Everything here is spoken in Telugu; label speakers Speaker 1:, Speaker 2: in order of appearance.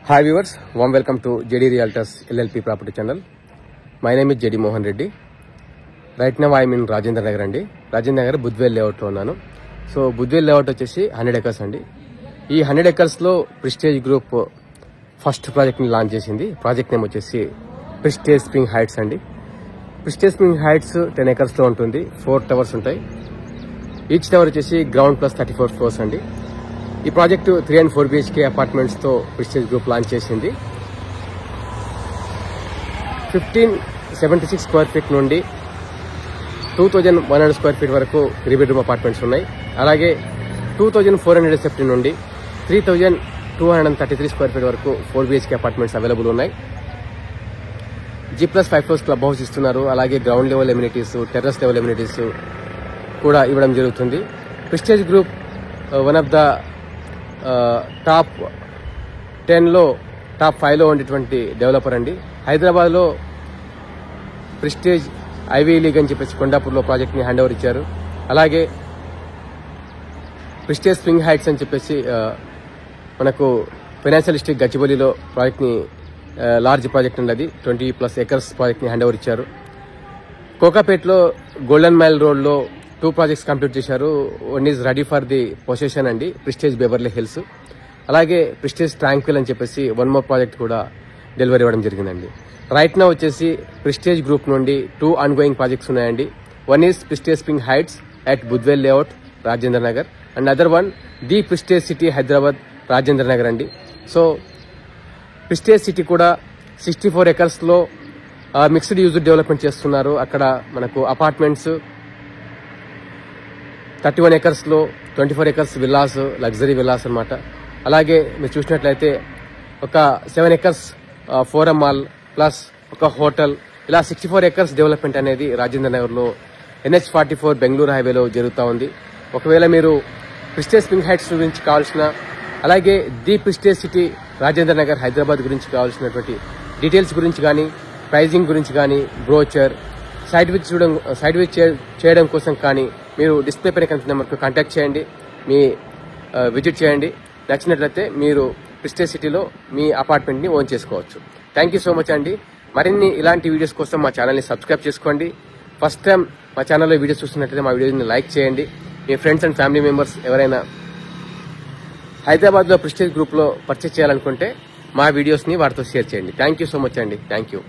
Speaker 1: Hi viewers, warm welcome to JD Realtors LLP property channel. My name is JD Mohan Reddy. Right now I am in Rajendra Nagar andi. Rajendra Nagar Budwell layout lo unnanu. So Budwell layout vachesi 100 acres andi. Ee 100 acres lo Prestige Group first project ni launch chesindi. Project name vachesi Prestige Spring Heights andi. Prestige Spring Heights 10 acres lo untundi. 4 towers untayi. Each tower vachesi ground plus 34 floors andi. ఈ ప్రాజెక్టు 3 and 4 BHK అపార్ట్మెంట్స్ తో ప్రెస్టీజ్ గ్రూప్ లాంచ్ చేసింది. 1576 స్క్వేర్ ఫీట్ నుండి 2100 స్క్వేర్ ఫీట్ వరకు 3 బెడ్రూమ్ అపార్ట్మెంట్స్ ఉన్నాయి. అలాగే 2450 నుండి 3233 స్క్వేర్ ఫీట్ వరకు 4 BHK అపార్ట్మెంట్స్ అవైలబుల్ ఉన్నాయి. G+5 ఫ్లోర్స్ క్లబ్ హౌస్ ఇస్తున్నారు. అలాగే ground level amenities, terrace level amenities కూడా ఇవ్వడం జరుగుతుంది. Prestige group one of the top 10లో టాప్ 5లో ఉండేటువంటి డెవలపర్ అండి. హైదరాబాద్ లో ప్రెస్టీజ్ ఐవీ లీగ్ అని చెప్పేసి కొండాపూర్లో ప్రాజెక్ట్ ని హ్యాండ్ ఓవర్ ఇచ్చారు. అలాగే ప్రెస్టీజ్ స్ప్రింగ్ హైట్స్ అని చెప్పేసి మనకు ఫైనాన్షియల్ డిస్ట్రిక్ట్ గచ్చిబౌలిలో ప్రాజెక్ట్ ని లార్జ్ ప్రాజెక్ట్ అండి. అది 20+ acres ప్రాజెక్ట్ ని హ్యాండ్ ఓవర్ ఇచ్చారు. కోకాపేట్లో గోల్డెన్ మైల్ రోడ్ లో 2 ప్రాజెక్ట్స్ కంప్లీట్ చేశారు. One is ready for the position అండి, ప్రెస్టీజ్ బెవర్లీ హిల్స్. అలాగే ప్రెస్టీజ్ ట్రాంక్విల్ అని చెప్పేసి 1 more ప్రాజెక్ట్ కూడా డెలివరీ ఇవ్వడం జరిగిందండి. రైట్ నౌ వచ్చేసి ప్రెస్టీజ్ గ్రూప్ నుండి 2 ongoing ప్రాజెక్ట్స్ ఉన్నాయండి. One is Prestige Spring Heights at Budvel layout Rajendra Nagar and other one the Prestige City Hyderabad Rajendra Nagar అండి. సో ప్రెస్టీజ్ సిటీ కూడా 64 acres లో మిక్స్డ్ యూజ్ డెవలప్మెంట్ చేస్తున్నారు. అక్కడ మనకు అపార్ట్మెంట్స్ 31 acres లో 24 acres విల్లాస్, లగ్జరీ విల్లాస్ అన్నమాట. అలాగే మీరు చూసినట్లయితే ఒక 7 acres ఫోరం మాల్ ప్లస్ ఒక హోటల్, ఇలా 64 acres డెవలప్మెంట్ అనేది రాజేంద్ర నగర్ లో NH44 బెంగళూరు హైవేలో జరుగుతూ ఉంది. ఒకవేళ మీరు ప్రెస్టీజ్ స్ప్రింగ్ హైట్స్ గురించి కావాల్సిన, అలాగే the Prestige city Rajendra Nagar Hyderabad గురించి కావాల్సినటువంటి డీటెయిల్స్ గురించి కానీ, ప్రైజింగ్ గురించి కానీ, బ్రోచర్, సైట్ విజిట్ చేయడం కోసం కానీ మీరు డిస్ప్లే పైన కనిపిస్తున్న నెంబర్కు కాంటాక్ట్ చేయండి, విజిట్ చేయండి. నచ్చినట్లయితే మీరు ప్రెస్టీజ్ సిటీలో మీ అపార్ట్మెంట్ని ఓన్ చేసుకోవచ్చు. థ్యాంక్ యూ సో మచ్ అండి. మరిన్ని ఇలాంటి వీడియోస్ కోసం మా ఛానల్ని సబ్స్క్రైబ్ చేసుకోండి. ఫస్ట్ టైం మా ఛానల్లో వీడియోస్ చూస్తున్నట్లయితే మా వీడియోని లైక్ చేయండి. మీ ఫ్రెండ్స్ అండ్ ఫ్యామిలీ మెంబర్స్ ఎవరైనా హైదరాబాద్లో ప్రెస్టీజ్ గ్రూప్లో పర్చేస్ చేయాలనుకుంటే మా వీడియోస్ని వారితో షేర్ చేయండి. థ్యాంక్ యూ సో మచ్ అండి. Thank you.